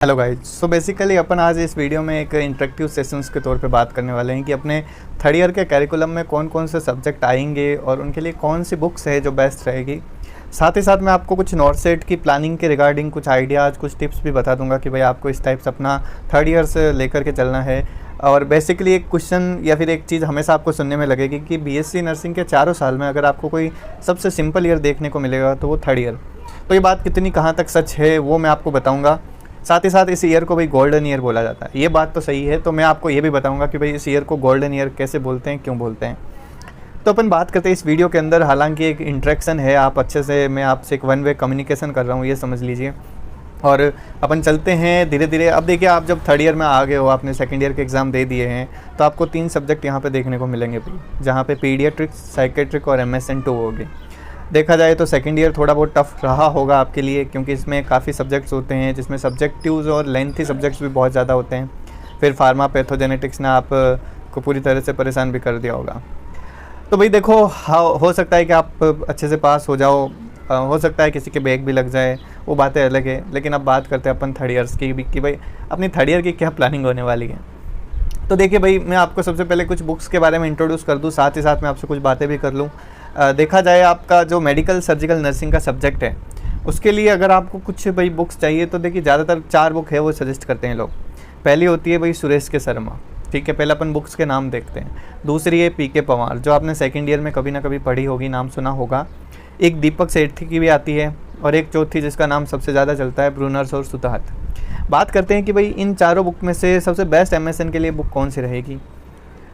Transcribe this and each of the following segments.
Hello guys. So basically अपन आज इस video में एक इंटरेक्टिव सेशंस के तौर पे बात करने वाले हैं कि अपने थर्ड ईयर के कैरिकुलम में कौन कौन से सब्जेक्ट आएंगे और उनके लिए कौन सी बुक्स है जो बेस्ट रहेगी। साथ ही साथ मैं आपको कुछ नॉर्सेट की प्लानिंग के रिगार्डिंग कुछ आइडियाज़, कुछ टिप्स भी बता दूंगा कि भाई आपको इस टाइप से अपना थर्ड ईयर से लेकर के चलना है। और बेसिकली एक क्वेश्चन या फिर एक चीज़ हमेशा आपको सुनने में लगेगी कि बीएससी नर्सिंग के चारों साल में अगर आपको कोई सबसे सिंपल ईयर देखने को मिलेगा तो वो थर्ड ईयर। तो ये बात कितनी कहाँ तक सच है वो मैं आपको बताऊँगा। साथ ही साथ इस ईयर को भाई गोल्डन ईयर बोला जाता है, ये बात तो सही है। तो मैं आपको ये भी बताऊंगा कि भाई इस ईयर को गोल्डन ईयर कैसे बोलते हैं, क्यों बोलते हैं। तो अपन बात करते हैं इस वीडियो के अंदर। हालांकि एक इंटरेक्शन है, आप अच्छे से, मैं आपसे एक वन वे कम्युनिकेशन कर रहा हूँ, ये समझ लीजिए। और अपन चलते हैं धीरे धीरे। अब देखिए, आप जब थर्ड ईयर में आ गए हो, आपने सेकेंड ईयर के एग्ज़ाम दे दिए हैं, तो आपको 3 सब्जेक्ट यहाँ पे देखने को मिलेंगे भाई, जहाँ पे पीडियाट्रिक्स, साइकेट्रिक और MSN 2 होगी। देखा जाए तो सेकंड ईयर थोड़ा बहुत टफ रहा होगा आपके लिए, क्योंकि इसमें काफ़ी सब्जेक्ट्स होते हैं, जिसमें सब्जेक्टिव्स और लेंथी सब्जेक्ट्स भी बहुत ज़्यादा होते हैं। फिर फार्मा पैथोजेनेटिक्स ने आप को पूरी तरह से परेशान भी कर दिया होगा। तो भाई देखो, हो सकता है कि आप अच्छे से पास हो जाओ, हो सकता है किसी के बैग भी लग जाए, वो बातें अलग है। लेकिन अब बात करते हैं अपन थर्ड ईयर्स की भी कि भाई अपनी थर्ड ईयर की क्या प्लानिंग होने वाली है। तो देखिए भाई, मैं आपको सबसे पहले कुछ बुक्स के बारे में इंट्रोड्यूस कर दूँ, साथ ही साथ मैं आपसे कुछ बातें भी कर लूँ। देखा जाए, आपका जो मेडिकल सर्जिकल नर्सिंग का सब्जेक्ट है, उसके लिए अगर आपको कुछ भाई बुक्स चाहिए तो देखिए ज़्यादातर 4 बुक है वो सजेस्ट करते हैं लोग। पहली होती है भाई सुरेश के शर्मा, ठीक है, पहले अपन बुक्स के नाम देखते हैं। दूसरी है PK पवार, जो आपने सेकेंड ईयर में कभी ना कभी पढ़ी होगी, नाम सुना होगा। एक दीपक सेठी की भी आती है, और एक चौथी जिसका नाम सबसे ज़्यादा चलता है, ब्रूनर्स और सुताहत। बात करते हैं कि भाई इन चारों बुक में से सबसे बेस्ट MSN के लिए बुक कौन सी रहेगी।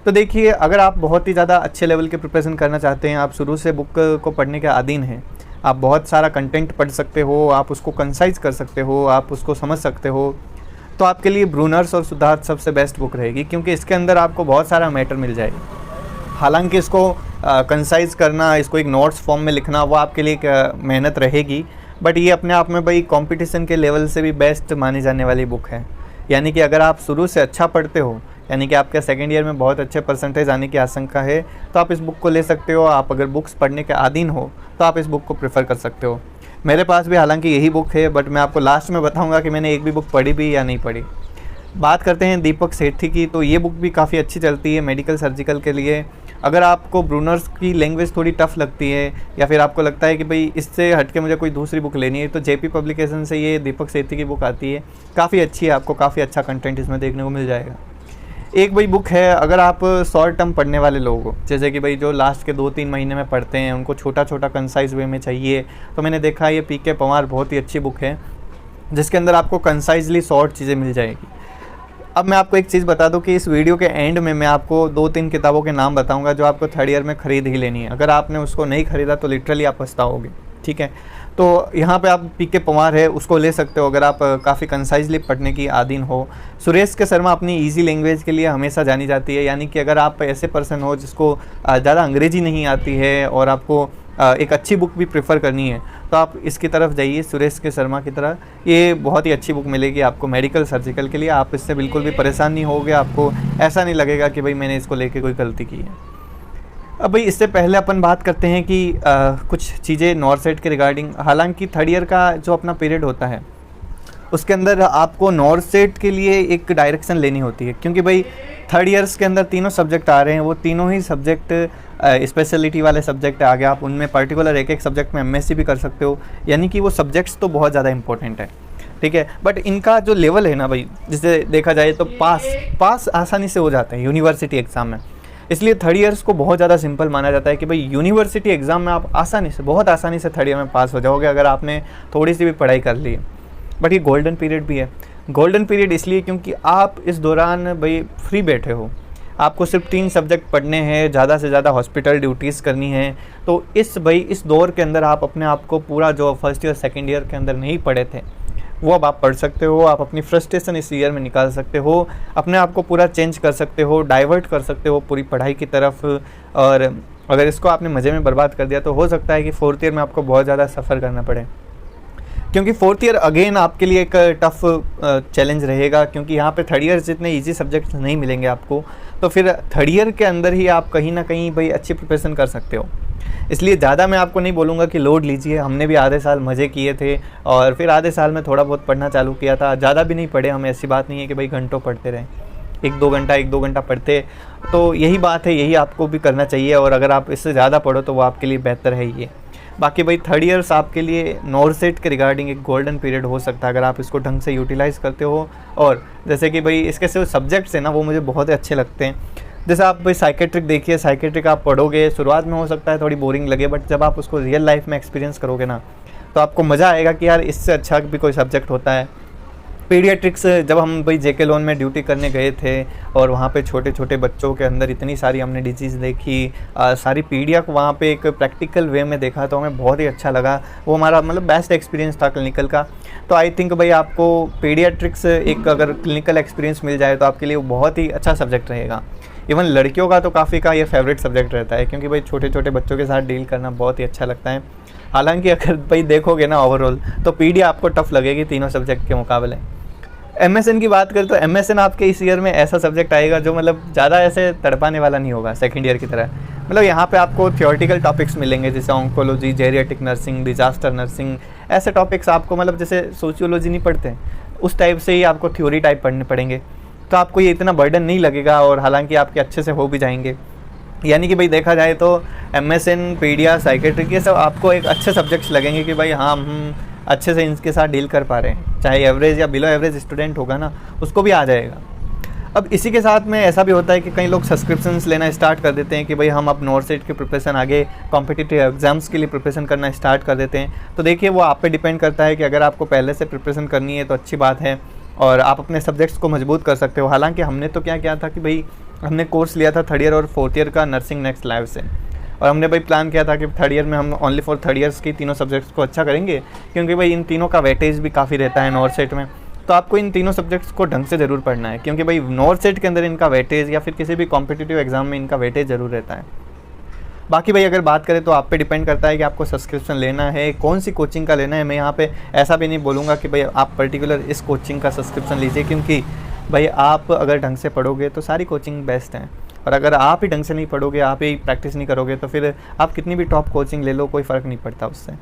तो देखिए, अगर आप बहुत ही ज़्यादा अच्छे लेवल के प्रिपरेशन करना चाहते हैं, आप शुरू से बुक को पढ़ने के आदीन हैं, आप बहुत सारा कंटेंट पढ़ सकते हो, आप उसको कंसाइज कर सकते हो, आप उसको समझ सकते हो, तो आपके लिए ब्रूनर्स और सुधार्थ सबसे बेस्ट बुक रहेगी, क्योंकि इसके अंदर आपको बहुत सारा मैटर मिल जाएगा। हालांकि इसको कंसाइज करना, इसको एक नोट्स फॉर्म में लिखना, वो आपके लिए एक मेहनत रहेगी, बट ये अपने आप में भाई कंपटीशन के लेवल से भी बेस्ट मानी जाने वाली बुक है। यानी कि अगर आप शुरू से अच्छा पढ़ते हो, यानी कि आपके सेकेंड ईयर में बहुत अच्छे परसेंटेज आने की आशंका है, तो आप इस बुक को ले सकते हो। आप अगर बुक्स पढ़ने के आदीन हो तो आप इस बुक को प्रेफर कर सकते हो। मेरे पास भी हालांकि यही बुक है, बट मैं आपको लास्ट में बताऊंगा कि मैंने एक भी बुक पढ़ी भी या नहीं पढ़ी। बात करते हैं दीपक सेठी की, तो ये बुक भी काफ़ी अच्छी चलती है मेडिकल सर्जिकल के लिए। अगर आपको ब्रूनर्स की लैंग्वेज थोड़ी टफ लगती है, या फिर आपको लगता है कि भाई इससे हट के मुझे कोई दूसरी बुक लेनी है, तो JP पब्लिकेशन से ये दीपक सेठी की बुक आती है, काफ़ी अच्छी है, आपको काफ़ी अच्छा कंटेंट इसमें देखने को मिल जाएगा। एक भाई बुक है, अगर आप शॉर्ट टर्म पढ़ने वाले लोग हो, जैसे कि भाई जो लास्ट के 2-3 महीने में पढ़ते हैं, उनको छोटा छोटा कंसाइज वे में चाहिए, तो मैंने देखा ये PK पवार बहुत ही अच्छी बुक है, जिसके अंदर आपको कंसाइजली शॉर्ट चीज़ें मिल जाएगी। अब मैं आपको एक चीज़ बता दूं कि इस वीडियो के एंड में मैं आपको 2-3 किताबों के नाम बताऊंगा जो आपको थर्ड ईयर में ख़रीद ही लेनी है। अगर आपने उसको नहीं ख़रीदा तो लिटरली आप पछताओगे, ठीक है। तो यहाँ पे आप PK पवार है, उसको ले सकते हो अगर आप काफ़ी कंसाइजली पढ़ने की आदीन हो। सुरेश के शर्मा अपनी इजी लैंग्वेज के लिए हमेशा जानी जाती है, यानी कि अगर आप ऐसे पर्सन हो जिसको ज़्यादा अंग्रेजी नहीं आती है और आपको एक अच्छी बुक भी प्रेफर करनी है, तो आप इसकी तरफ जाइए, सुरेश के शर्मा की तरह। ये बहुत ही अच्छी बुक मिलेगी आपको मेडिकल सर्जिकल के लिए। आप इससे बिल्कुल भी परेशान नहीं होगे, आपको ऐसा नहीं लगेगा कि भाई मैंने इसको लेके कोई गलती की है। अब भाई इससे पहले अपन बात करते हैं कि कुछ चीज़ें नॉर्सेट के रिगार्डिंग। हालांकि थर्ड ईयर का जो अपना पीरियड होता है, उसके अंदर आपको नॉर्सेट के लिए एक डायरेक्शन लेनी होती है, क्योंकि भाई थर्ड ईयर्स के अंदर तीनों सब्जेक्ट आ रहे हैं, वो तीनों ही सब्जेक्ट स्पेशलिटी वाले सब्जेक्ट आगे आप उनमें पर्टिकुलर एक सब्जेक्ट में MSc भी कर सकते हो। यानी कि वो सब्जेक्ट्स तो बहुत ज़्यादा इंपॉर्टेंट है, ठीक है, बट इनका जो लेवल है ना भाई, जिसे देखा जाए तो पास आसानी से हो जाता है यूनिवर्सिटी एग्ज़ाम में। इसलिए थर्ड ईयर्स को बहुत ज़्यादा सिंपल माना जाता है कि भाई यूनिवर्सिटी एग्ज़ाम में आप आसानी से, बहुत आसानी से थर्ड ईयर में पास हो जाओगे अगर आपने थोड़ी सी भी पढ़ाई कर ली है। बट ये गोल्डन पीरियड भी है। गोल्डन पीरियड इसलिए क्योंकि आप इस दौरान भाई फ्री बैठे हो, आपको सिर्फ 3 सब्जेक्ट पढ़ने हैं, ज़्यादा से ज़्यादा हॉस्पिटल ड्यूटीज़ करनी है। तो इस दौर के अंदर आप अपने आप को पूरा जो फर्स्ट ईयर सेकेंड ईयर के अंदर नहीं पढ़े थे, वो अब आप पढ़ सकते हो। आप अपनी फ्रस्ट्रेशन इस ईयर में निकाल सकते हो, अपने आप को पूरा चेंज कर सकते हो, डाइवर्ट कर सकते हो पूरी पढ़ाई की तरफ। और अगर इसको आपने मज़े में बर्बाद कर दिया तो हो सकता है कि फोर्थ ईयर में आपको बहुत ज़्यादा सफ़र करना पड़े, क्योंकि फोर्थ ईयर अगेन आपके लिए एक टफ चैलेंज रहेगा, क्योंकि यहाँ पे थर्ड ईयर जितने इजी सब्जेक्ट्स नहीं मिलेंगे आपको, तो फिर थर्ड ईयर के अंदर ही आप कहीं ना कहीं भाई अच्छी प्रिपरेशन कर सकते हो। इसलिए ज़्यादा मैं आपको नहीं बोलूँगा कि लोड लीजिए। हमने भी आधे साल मज़े किए थे और फिर आधे साल में थोड़ा बहुत पढ़ना चालू किया था, ज़्यादा भी नहीं पढ़े हम, ऐसी बात नहीं है कि भाई घंटों पढ़ते रहें, एक दो घंटा पढ़ते। तो यही बात है, यही आपको भी करना चाहिए, और अगर आप इससे ज़्यादा पढ़ो तो वो आपके लिए बेहतर है ये। बाकी भाई थर्ड ईयर्स आपके लिए नॉर्सेट के रिगार्डिंग एक गोल्डन पीरियड हो सकता है अगर आप इसको ढंग से यूटिलाइज़ करते हो। और जैसे कि भाई इसके जो सब्जेक्ट्स हैं ना वो मुझे बहुत अच्छे लगते हैं। जैसे आप भाई साइकेट्रिक देखिए, साइकेट्रिक आप पढ़ोगे, शुरुआत में हो सकता है थोड़ी बोरिंग लगे, बट जब आप उसको रियल लाइफ में एक्सपीरियंस करोगे ना तो आपको मज़ा आएगा कि यार इससे अच्छा भी कोई सब्जेक्ट होता है। पीडियाट्रिक्स, जब हम भाई जेके लोन में ड्यूटी करने गए थे और वहाँ पे छोटे छोटे बच्चों के अंदर इतनी सारी हमने डिजीज़ देखी, सारी पीडिया को वहाँ पे एक प्रैक्टिकल वे में देखा, तो हमें बहुत ही अच्छा लगा। वो हमारा मतलब बेस्ट एक्सपीरियंस था क्लिनिकल का। तो आई थिंक भाई आपको पीडियाट्रिक्स एक अगर क्लिनिकल एक्सपीरियंस मिल जाए तो आपके लिए वो बहुत ही अच्छा सब्जेक्ट रहेगा। इवन लड़कियों का तो काफ़ी का ये फेवरेट सब्जेक्ट रहता है, क्योंकि भाई छोटे छोटे बच्चों के साथ डील करना बहुत ही अच्छा लगता है। हालांकि अगर भाई देखोगे ना ओवरऑल तो पीडिया आपको टफ लगेगी तीनों सब्जेक्ट के मुकाबले। एमएसएन की बात करें तो एमएसएन आपके इस ईयर में ऐसा सब्जेक्ट आएगा जो मतलब ज़्यादा ऐसे तड़पाने वाला नहीं होगा सेकंड ईयर की तरह। मतलब यहाँ पे आपको थियोरेटिकल टॉपिक्स मिलेंगे जैसे oncology, geriatric nursing, disaster nursing, ऐसे टॉपिक्स आपको मतलब जैसे सोशियोलॉजी नहीं पढ़ते उस टाइप से ही आपको थ्योरी टाइप पढ़ने पड़ेंगे। तो आपको ये इतना बर्डन नहीं लगेगा और हालांकि आपके अच्छे से हो भी जाएंगे। यानी कि भाई देखा जाए तो एमएसएन, पीडिया, साइकेट्रिक ये सब आपको एक अच्छे सब्जेक्ट्स लगेंगे कि भाई हाँ हम अच्छे से इनके साथ डील कर पा रहे हैं। चाहे एवरेज या बिलो एवरेज स्टूडेंट होगा ना उसको भी आ जाएगा। अब इसी के साथ में ऐसा भी होता है कि कई लोग सब्सक्रिप्शंस लेना स्टार्ट कर देते हैं कि भाई हम अब नॉर्सेट की प्रिपरेशन आगे कॉम्पिटिटिव एग्जाम्स के लिए प्रिपरेशन करना स्टार्ट कर देते हैं। तो देखिए वो आप पे डिपेंड करता है कि अगर आपको पहले से प्रिपरेशन करनी है तो अच्छी बात है और आप अपने सब्जेक्ट्स को मजबूत कर सकते हो। हालांकि हमने तो क्या किया था कि भाई हमने कोर्स लिया था थर्ड ईयर और फोर्थ ईयर का नर्सिंग नेक्स्ट लाइव से, और हमने भाई प्लान किया था कि थर्ड ईयर में हम ओनली फॉर थर्ड ईयर्स की तीनों सब्जेक्ट्स को अच्छा करेंगे, क्योंकि भाई इन तीनों का वेटेज भी काफ़ी रहता है नॉर्सेट में। तो आपको इन तीनों सब्जेक्ट्स को ढंग से ज़रूर पढ़ना है, क्योंकि भाई नॉर्सेट के अंदर इनका वेटेज या फिर किसी भी कॉम्पिटिटिव एग्जाम में इनका वेटेज ज़रूर रहता है। बाकी भाई अगर बात करें तो आप पे डिपेंड करता है कि आपको सब्सक्रिप्शन लेना है, कौन सी कोचिंग का लेना है। मैं यहाँ पे ऐसा भी नहीं बोलूँगा कि भाई आप पर्टिकुलर इस कोचिंग का सब्सक्रिप्शन लीजिए, क्योंकि भाई आप अगर ढंग से पढ़ोगे तो सारी कोचिंग बेस्ट हैं, और अगर आप ही ढंग से नहीं पढ़ोगे, आप ही प्रैक्टिस नहीं करोगे तो फिर आप कितनी भी टॉप कोचिंग ले लो कोई फ़र्क नहीं पड़ता उससे।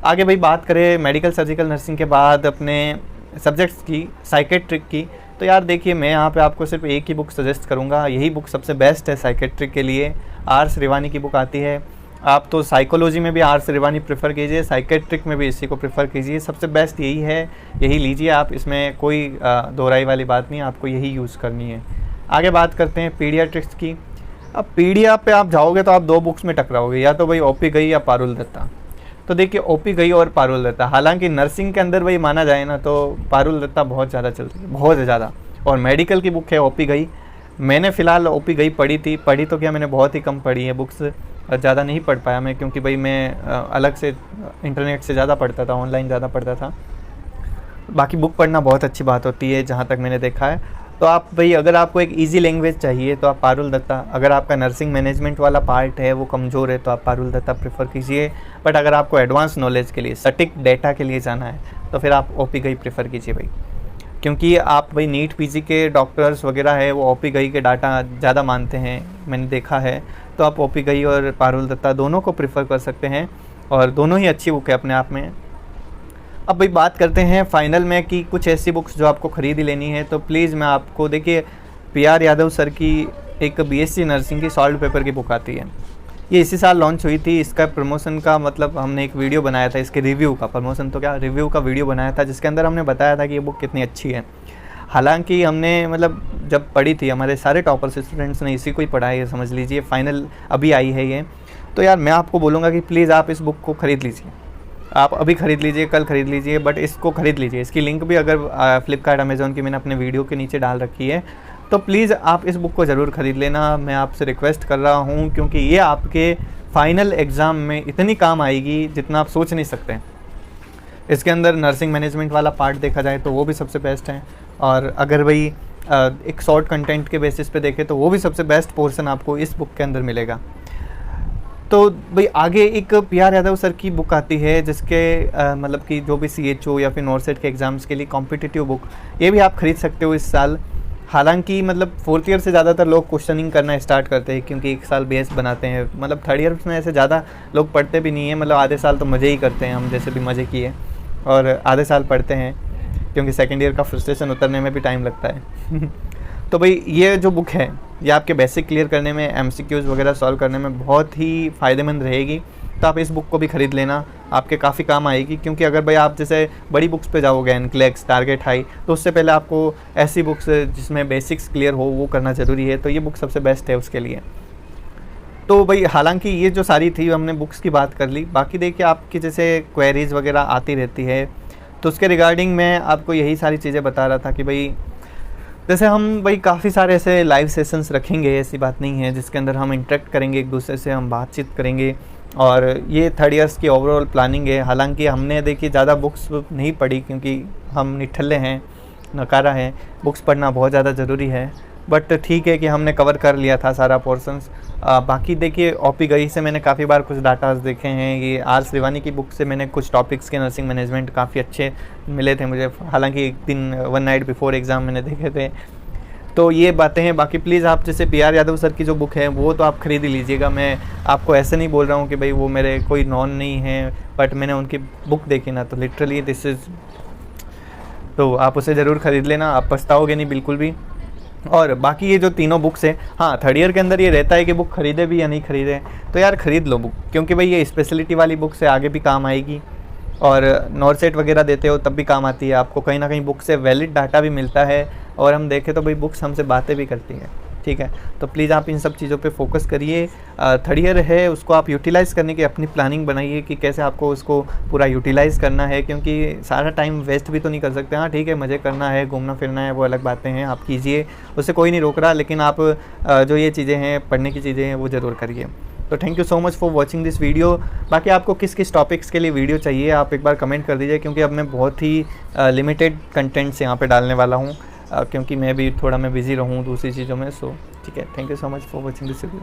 आगे भाई बात करें मेडिकल सर्जिकल नर्सिंग के बाद अपने सब्जेक्ट्स की, साइकेट्रिक की, तो यार देखिए मैं यहाँ पे आपको सिर्फ एक ही बुक सजेस्ट करूँगा, यही बुक सबसे बेस्ट है साइकेट्रिक के लिए। आर श्रीवानी की बुक आती है। आप तो साइकोलॉजी में भी आर श्रीवानी प्रेफर कीजिए, साइकेट्रिक में भी इसी को प्रेफर कीजिए, सबसे बेस्ट यही है, यही लीजिए आप, इसमें कोई दोहराई वाली बात नहीं, आपको यही यूज़ करनी है। आगे बात करते हैं पीडियाट्रिक्स की। अब पीडिया पे आप जाओगे तो आप दो बुक्स में टकराओगे, या तो भाई ओपी गई या पारुल दत्ता। तो देखिए ओपी गई और पारुल दत्ता, हालांकि नर्सिंग के अंदर भाई माना जाए ना तो पारुल दत्ता बहुत ज़्यादा चलती है, बहुत ज़्यादा, और मेडिकल की बुक है ओपी गई। मैंने फ़िलहाल ओपी गई पढ़ी तो क्या मैंने बहुत ही कम पढ़ी है बुक्स, ज़्यादा नहीं पढ़ पाया मैं, क्योंकि भाई मैं अलग से इंटरनेट से ज़्यादा पढ़ता था, ऑनलाइन ज़्यादा पढ़ता था। बाकी बुक पढ़ना बहुत अच्छी बात होती है जहाँ तक मैंने देखा है। तो आप भाई अगर आपको एक इजी लैंग्वेज चाहिए तो आप पारुल दत्ता, अगर आपका नर्सिंग मैनेजमेंट वाला पार्ट है वो कमज़ोर है तो आप पारुल दत्ता प्रेफर कीजिए। बट अगर आपको एडवांस नॉलेज के लिए, सटीक डेटा के लिए जाना है तो फिर आप ओपी गई प्रेफर कीजिए भाई, क्योंकि आप भाई नीट पीजी के डॉक्टर्स वगैरह है वो ओपी गई के डाटा ज़्यादा मानते हैं, मैंने देखा है। तो आप ओपी गई और पारुल दत्ता दोनों को प्रेफर कर सकते हैं, और दोनों ही अच्छी बुक है अपने आप में। अब भाई बात करते हैं फाइनल में कि कुछ ऐसी बुक्स जो आपको ख़रीद ही लेनी है, तो प्लीज़ मैं आपको, देखिए PR यादव सर की एक BSc नर्सिंग की सॉल्व पेपर की बुक आती है, ये इसी साल लॉन्च हुई थी। इसका प्रमोशन का मतलब हमने एक वीडियो बनाया था, इसके रिव्यू का, प्रमोशन तो क्या रिव्यू का वीडियो बनाया था, जिसके अंदर हमने बताया था कि ये बुक कितनी अच्छी है। हालांकि हमने मतलब जब पढ़ी थी, हमारे सारे टॉपर्स स्टूडेंट्स ने इसी को ही पढ़ा है, समझ लीजिए फाइनल अभी आई है ये। तो यार मैं आपको बोलूँगा कि प्लीज़ आप इस बुक को ख़रीद लीजिए, आप अभी ख़रीद लीजिए, कल ख़रीद लीजिए, बट इसको ख़रीद लीजिए। इसकी लिंक भी अगर फ्लिपकार्ट अमेज़ॉन की मैंने अपने वीडियो के नीचे डाल रखी है, तो प्लीज़ आप इस बुक को ज़रूर ख़रीद लेना, मैं आपसे रिक्वेस्ट कर रहा हूँ, क्योंकि ये आपके फाइनल एग्ज़ाम में इतनी काम आएगी जितना आप सोच नहीं सकते। इसके अंदर नर्सिंग मैनेजमेंट वाला पार्ट देखा जाए तो वो भी सबसे बेस्ट है, और अगर भाई एक शॉर्ट कंटेंट के बेसिस पे देखें तो वो भी सबसे बेस्ट पोर्शन आपको इस बुक के अंदर मिलेगा। तो भाई आगे एक PR यादव सर की बुक आती है जिसके मतलब कि जो भी CHO या फिर नॉर्सेट के एग्ज़ाम्स के लिए कॉम्पिटिटिव बुक, ये भी आप खरीद सकते हो इस साल। हालांकि मतलब 4th ईयर से ज़्यादातर लोग क्वेश्चनिंग करना स्टार्ट करते हैं क्योंकि एक साल बेस बनाते हैं। मतलब 3rd ईयर में ऐसे ज़्यादा लोग पढ़ते भी नहीं है, मतलब आधे साल तो मज़े ही करते हैं, हम जैसे भी मज़े किए, और आधे साल पढ़ते हैं क्योंकि 2nd ईयर का फ्रस्ट्रेशन उतरने में भी टाइम लगता है। तो भाई ये जो बुक है ये आपके बेसिक क्लियर करने में, MCQs वगैरह सॉल्व करने में बहुत ही फ़ायदेमंद रहेगी। तो आप इस बुक को भी ख़रीद लेना, आपके काफ़ी काम आएगी। क्योंकि अगर भाई आप जैसे बड़ी बुक्स पे जाओगे, NCLEX, टारगेट हाई, तो उससे पहले आपको ऐसी बुक्स जिसमें बेसिक्स क्लियर हो वो करना ज़रूरी है। तो ये बुक सबसे बेस्ट है उसके लिए। तो भाई हालांकि ये जो सारी थी हमने बुक्स की बात कर ली, बाकी देखिए आपकी जैसे क्वेरीज़ वगैरह आती रहती है, तो उसके रिगार्डिंग मैं आपको यही सारी चीज़ें बता रहा था कि भाई जैसे हम भाई काफ़ी सारे ऐसे लाइव सेशंस रखेंगे, ऐसी बात नहीं है, जिसके अंदर हम इंटरेक्ट करेंगे एक दूसरे से, हम बातचीत करेंगे। और ये 3rd ईयर्स की ओवरऑल प्लानिंग है। हालांकि हमने देखिए ज़्यादा बुक्स नहीं पढ़ी क्योंकि हम निठल्ले हैं, नकारा है, बुक्स पढ़ना बहुत ज़्यादा ज़रूरी है। बट ठीक है कि हमने कवर कर लिया था सारा पोर्शंस। बाकी देखिए OP गई से मैंने काफ़ी बार कुछ डाटाज देखे हैं। ये R श्रीवानी की बुक से मैंने कुछ टॉपिक्स के नर्सिंग मैनेजमेंट काफ़ी अच्छे मिले थे मुझे। हालांकि एक दिन 1 नाइट बिफोर एग्ज़ाम मैंने देखे थे। तो ये बातें हैं। बाकी प्लीज़ आप जैसे PR यादव सर की जो बुक है वो तो आप खरीद ही लीजिएगा। मैं आपको ऐसे नहीं बोल रहा हूँ कि भाई वो मेरे कोई नॉन नहीं है, बट मैंने उनकी बुक देखी ना, तो लिटरली दिस इज़, तो आप उसे ज़रूर ख़रीद लेना, आप पछताओगे नहीं बिल्कुल भी। और बाकी ये जो तीनों बुक्स हैं, हाँ 3rd ईयर के अंदर ये रहता है कि बुक खरीदे भी या नहीं खरीदे, तो यार ख़रीद लो बुक, क्योंकि भाई ये स्पेशलिटी वाली बुक से आगे भी काम आएगी। और नॉर्सेट वगैरह देते हो तब भी काम आती है आपको, कहीं ना कहीं बुक से वैलिड डाटा भी मिलता है। और हम देखें तो भाई बुक्स हमसे बातें भी करती हैं, ठीक है। तो प्लीज़ आप इन सब चीज़ों पे फोकस करिए। 3rd ईयर है उसको आप यूटिलाइज़ करने की अपनी प्लानिंग बनाइए कि कैसे आपको उसको पूरा यूटिलाइज़ करना है, क्योंकि सारा टाइम वेस्ट भी तो नहीं कर सकते। हाँ ठीक है, मज़े करना है, घूमना फिरना है, वो अलग बातें हैं, आप कीजिए, उससे कोई नहीं रोक रहा, लेकिन आप जो ये चीज़ें हैं, पढ़ने की चीज़ें हैं, वो ज़रूर करिए। तो thank you so much for watching this video. बाकी आपको किस किस टॉपिक्स के लिए वीडियो चाहिए आप एक बार कमेंट कर दीजिए, क्योंकि अब मैं बहुत ही लिमिटेड कंटेंट्स यहाँ पे डालने वाला हूँ, क्योंकि मैं भी थोड़ा बिज़ी रहूँ दूसरी चीज़ों में। सो ठीक है, thank you so much for watching this video.